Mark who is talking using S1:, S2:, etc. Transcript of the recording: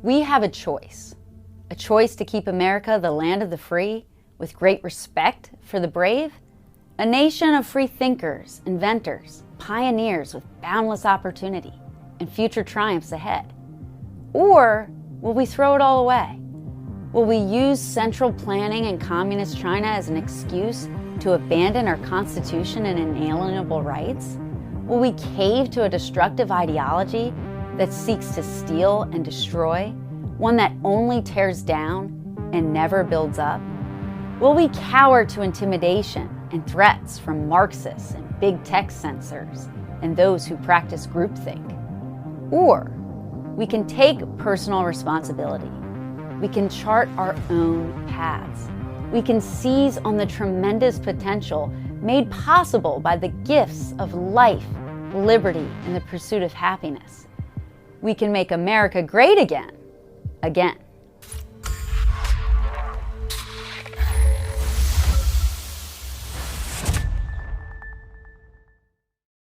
S1: We have a choice to keep America the land of the free with great respect for the brave, a nation of free thinkers, inventors, pioneers with boundless opportunity and future triumphs ahead. Or will we throw it all away? Will we use central planning and communist China as an excuse to abandon our Constitution and inalienable rights? Will we cave to a destructive ideology that seeks to steal and destroy, one that only tears down and never builds up? Will we cower to intimidation and threats from Marxists and big tech censors and those who practice groupthink? Or we can take personal responsibility. We can chart our own paths. We can seize on the tremendous potential made possible by the gifts of life, liberty, and the pursuit of happiness. We can make America great again.